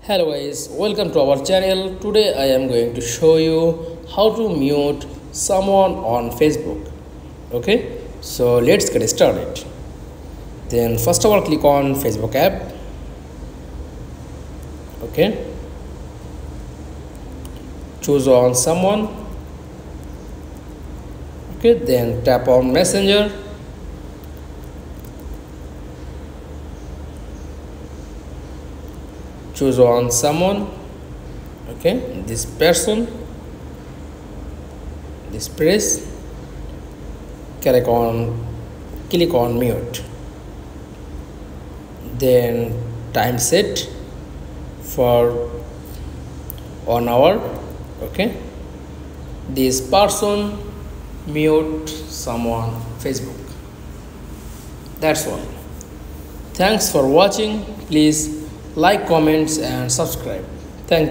Hello guys, welcome to our channel. Today I am going to show you how to mute someone on Facebook. Okay, so let's get started. Then first of all click on Facebook app. Okay, choose on someone. Okay, then tap on Messenger. Choose on someone. Okay, this person, this press, click on mute. Then time set for 1 hour. Okay, this person mute someone Facebook. That's all. Thanks for watching. Please like, comments and subscribe. Thank you.